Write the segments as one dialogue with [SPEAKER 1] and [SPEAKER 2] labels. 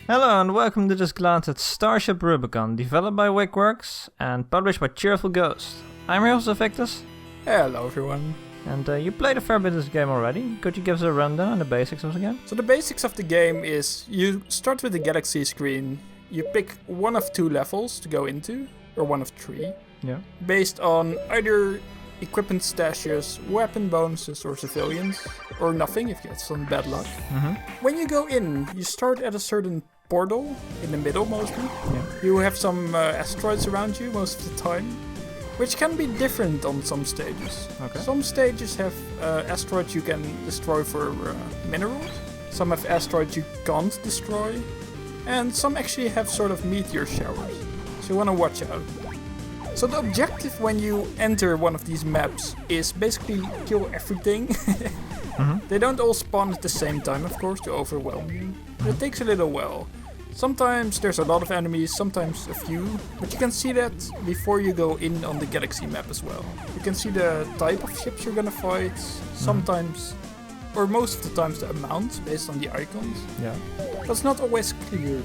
[SPEAKER 1] Hello and welcome to this glance at Starship Rubicon, developed by Wickworks and published by Cheerful Ghost. I'm your host Victus.
[SPEAKER 2] Hello everyone.
[SPEAKER 1] And you played a fair bit of this game already. Could you give us a rundown on the basics of the game?
[SPEAKER 2] So the basics of the game is you start with the galaxy screen, you pick one of two levels to go into, or one of three, based on either equipment stashes, weapon bonuses or civilians, or nothing if you have some bad luck. When you go in, you start at a certain portal, in the middle mostly. You have some asteroids around you most of the time, which can be different on some stages. Some stages have asteroids you can destroy for minerals, some have asteroids you can't destroy, and some actually have sort of meteor showers, so you want to watch out. So the objective when you enter one of these maps is basically kill everything. They don't all spawn at the same time, of course, to overwhelm you. It takes a little while. Sometimes there's a lot of enemies, sometimes a few, but you can see that before you go in on the galaxy map as well. You can see the type of ships you're gonna fight, sometimes, or most of the times the amount based on the icons. That's not always clear.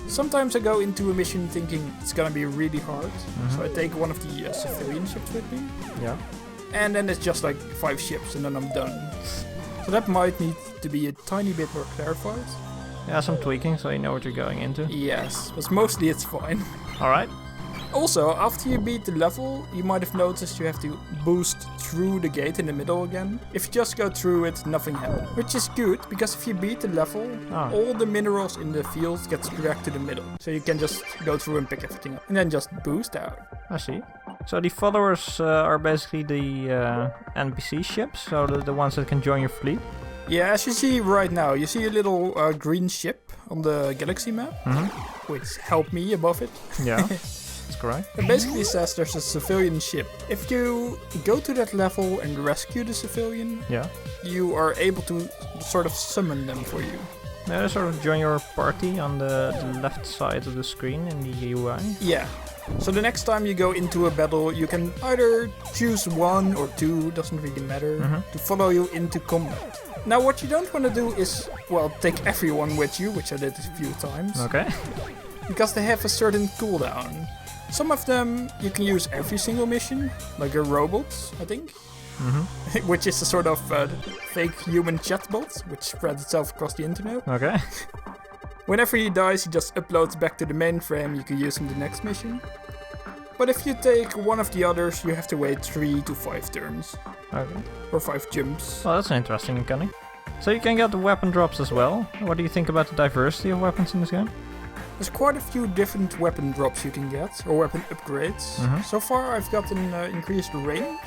[SPEAKER 2] Sometimes I go into a mission thinking it's gonna be really hard, so I take one of the civilian ships with me. And then it's just like 5 ships and then I'm done. So that might need to be a tiny bit more clarified.
[SPEAKER 1] Yeah, some tweaking so you know what you're going into.
[SPEAKER 2] Yes, but mostly it's fine.
[SPEAKER 1] Alright.
[SPEAKER 2] Also, after you beat the level, you might have noticed you have to boost through the gate in the middle again. If you just go through it, nothing happens. Which is good, because if you beat the level, all the minerals in the field get dragged to the middle. So you can just go through and pick everything up. And then just boost out.
[SPEAKER 1] I see. So the followers are basically the NPC ships, so the ones that can join your fleet?
[SPEAKER 2] Yeah, as you see right now, you see a little green ship on the galaxy map, with help me above it.
[SPEAKER 1] Yeah, that's correct.
[SPEAKER 2] It basically says there's a civilian ship. If you go to that level and rescue the civilian, you are able to sort of summon them for you.
[SPEAKER 1] They sort of join your party on the left side of the screen in the UI.
[SPEAKER 2] Yeah. So the next time you go into a battle, you can either choose one or two, doesn't really matter, to follow you into combat. Now what you don't want to do is, well, take everyone with you, which I did a few times. Because they have a certain cooldown. Some of them you can use every single mission, like a robot, I think. Which is a sort of fake human chatbot, which spreads itself across the internet. Whenever he dies, he just uploads back to the mainframe, you can use him the next mission. But if you take one of the others, you have to wait 3 to 5 turns. Or 5 jumps.
[SPEAKER 1] Well, that's an interesting mechanic. So you can get the weapon drops as well. What do you think about the diversity of weapons in this game?
[SPEAKER 2] There's quite a few different weapon drops you can get, or weapon upgrades. So far I've gotten increased range,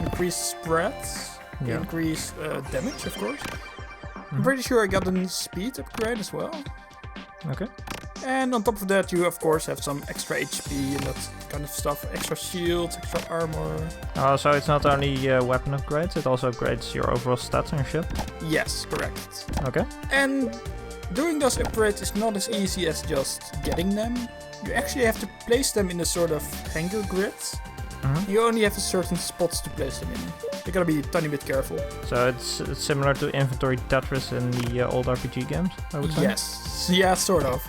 [SPEAKER 2] increased spreads, increased damage, of course. I'm pretty sure I got a speed upgrade as well. And on top of that, you of course have some extra HP and that kind of stuff. Extra shields, extra armor.
[SPEAKER 1] Oh, so it's not only weapon upgrades, it also upgrades your overall stats on your ship?
[SPEAKER 2] Yes, correct.
[SPEAKER 1] And
[SPEAKER 2] doing those upgrades is not as easy as just getting them. You actually have to place them in a sort of hangar grid. You only have a certain spots to place them in. You gotta be a tiny bit careful.
[SPEAKER 1] So it's similar to inventory Tetris in the old RPG games, I would say?
[SPEAKER 2] Yes, yeah, sort of.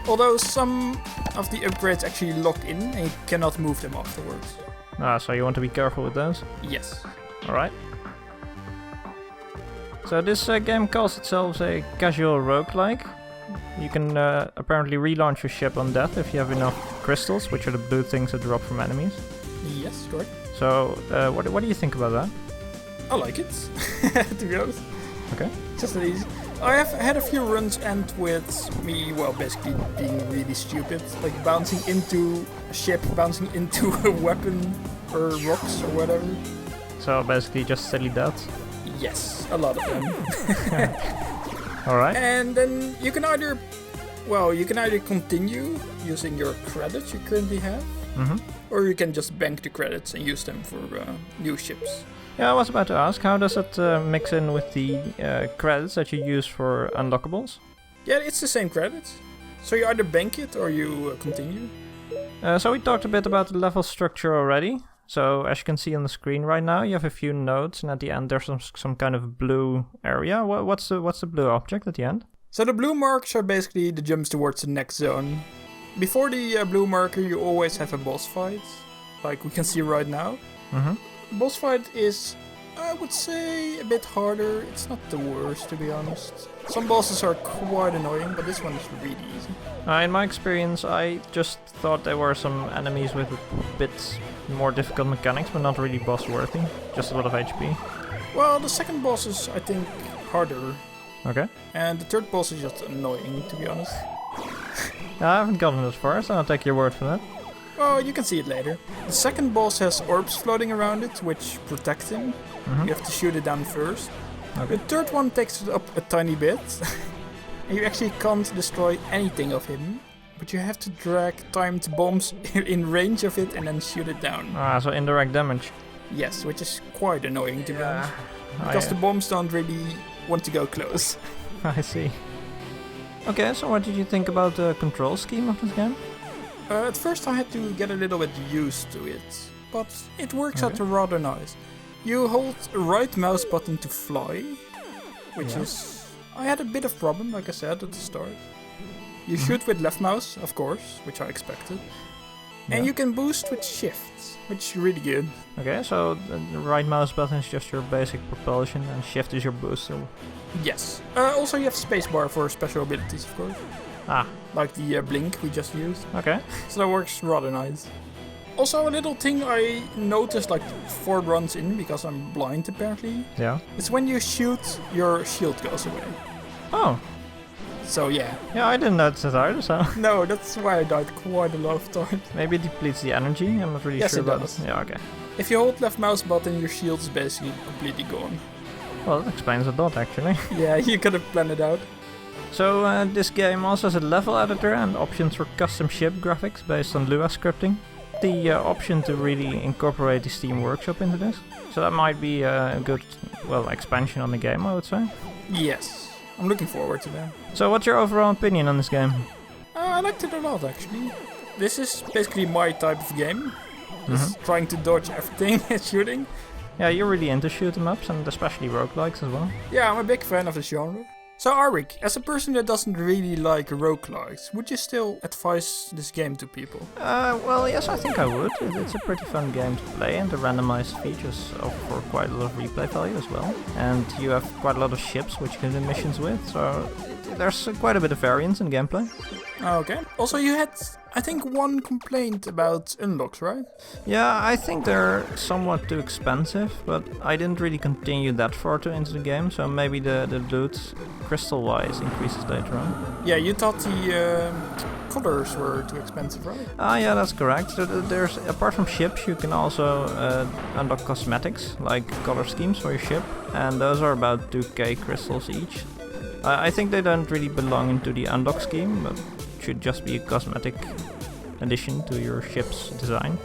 [SPEAKER 2] Although some of the upgrades actually lock in and you cannot move them afterwards.
[SPEAKER 1] So you want to be careful with those?
[SPEAKER 2] Yes.
[SPEAKER 1] Alright. So this game calls itself a casual roguelike. You can apparently relaunch your ship on death if you have enough crystals, which are the blue things that drop from enemies.
[SPEAKER 2] Yes, correct.
[SPEAKER 1] So what do you think about that?
[SPEAKER 2] I like it, to be honest. Just that easy. I have had a few runs end with me, well, basically being really stupid, like bouncing into a ship, bouncing into a weapon, or rocks, or whatever.
[SPEAKER 1] So basically just silly deaths?
[SPEAKER 2] Yes, a lot of them.
[SPEAKER 1] Alright.
[SPEAKER 2] And then you can either continue using your credits you currently have, or you can just bank the credits and use them for new ships.
[SPEAKER 1] Yeah, I was about to ask, how does it mix in with the credits that you use for unlockables?
[SPEAKER 2] Yeah, it's the same credits. So you either bank it or you continue.
[SPEAKER 1] So we talked a bit about the level structure already. So as you can see on the screen right now, you have a few nodes, and at the end there's some kind of blue area. What's the blue object at the end?
[SPEAKER 2] So the blue marks are basically the jumps towards the next zone. Before the blue marker, you always have a boss fight, like we can see right now.
[SPEAKER 1] Mm-hmm.
[SPEAKER 2] Boss fight is, I would say, a bit harder. It's not the worst, to be honest. Some bosses are quite annoying, but this one is really easy.
[SPEAKER 1] In my experience, I just thought there were some enemies with a bit more difficult mechanics, but not really boss worthy. Just a lot of HP.
[SPEAKER 2] Well, the second boss is, I think, harder.
[SPEAKER 1] Okay.
[SPEAKER 2] And the third boss is just annoying, to be honest.
[SPEAKER 1] I haven't gotten as far, so I'll take your word for that.
[SPEAKER 2] Well, you can see it later. The second boss has orbs floating around it, which protect him.
[SPEAKER 1] Mm-hmm.
[SPEAKER 2] You have to shoot it down first.
[SPEAKER 1] Okay.
[SPEAKER 2] The third one takes it up a tiny bit. And you actually can't destroy anything of him. But you have to drag timed bombs in range of it and then shoot it down.
[SPEAKER 1] So indirect damage.
[SPEAKER 2] Yes, which is quite annoying, to be honest. Because the bombs don't really want to go close.
[SPEAKER 1] I see. Okay, so what did you think about the control scheme of this game?
[SPEAKER 2] At first I had to get a little bit used to it, but it works out rather nice. You hold right mouse button to fly, which is... I had a bit of problem, like I said at the start. You shoot with left mouse, of course, which I expected. And you can boost with shift, which is really good.
[SPEAKER 1] Okay, so the right mouse button is just your basic propulsion and shift is your booster.
[SPEAKER 2] Yes. Also you have spacebar for special abilities, of course. Like the blink we just used.
[SPEAKER 1] Okay.
[SPEAKER 2] So that works rather nice. Also a little thing I noticed like 4 runs in, because I'm blind apparently.
[SPEAKER 1] Yeah.
[SPEAKER 2] It's when you shoot, your shield goes away.
[SPEAKER 1] Oh.
[SPEAKER 2] So yeah.
[SPEAKER 1] Yeah, I didn't notice that either, so...
[SPEAKER 2] No, that's why I died quite a lot of times.
[SPEAKER 1] Maybe it depletes the energy, I'm not really sure about it. Yeah, okay.
[SPEAKER 2] If you hold left mouse button, your shield is basically completely gone.
[SPEAKER 1] Well, that explains a lot, actually.
[SPEAKER 2] Yeah, you could have planned it out.
[SPEAKER 1] So, this game also has a level editor and options for custom ship graphics based on Lua scripting. The option to really incorporate the Steam Workshop into this. So that might be a good, well, expansion on the game, I would say.
[SPEAKER 2] Yes, I'm looking forward to that.
[SPEAKER 1] So what's your overall opinion on this game?
[SPEAKER 2] I liked it a lot, actually. This is basically my type of game. Just trying to dodge everything and shooting.
[SPEAKER 1] Yeah, you're really into shoot 'em ups and especially roguelikes as well.
[SPEAKER 2] Yeah, I'm a big fan of the genre. So Arwick, as a person that doesn't really like roguelikes, would you still advise this game to people?
[SPEAKER 1] Well, yes, I think I would. It's a pretty fun game to play, and the randomized features offer quite a lot of replay value as well. And you have quite a lot of ships which you can do missions with, so there's quite a bit of variance in gameplay.
[SPEAKER 2] Okay. Also, you had, I think, one complaint about unlocks, right?
[SPEAKER 1] Yeah, I think they're somewhat too expensive, but I didn't really continue that far into the game, so maybe the loot, crystal-wise, increases later on.
[SPEAKER 2] Yeah, you thought the colors were too expensive, right?
[SPEAKER 1] Yeah, that's correct. So there's, apart from ships, you can also unlock cosmetics, like color schemes for your ship, and those are about 2k crystals each. I think they don't really belong into the unlock scheme, but should just be a cosmetic addition to your ship's design.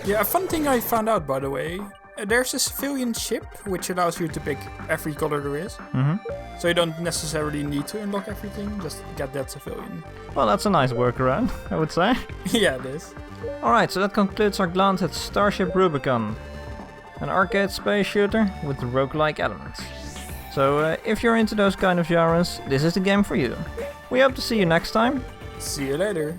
[SPEAKER 2] Yeah, a fun thing I found out, by the way, there's a civilian ship which allows you to pick every color there is. So you don't necessarily need to unlock everything, just get that civilian.
[SPEAKER 1] Well, that's a nice workaround, I would say.
[SPEAKER 2] Yeah, it is.
[SPEAKER 1] Alright, so that concludes our glance at Starship Rubicon, an arcade space shooter with roguelike elements. So if you're into those kind of genres, this is the game for you. We hope to see you next time.
[SPEAKER 2] See you later.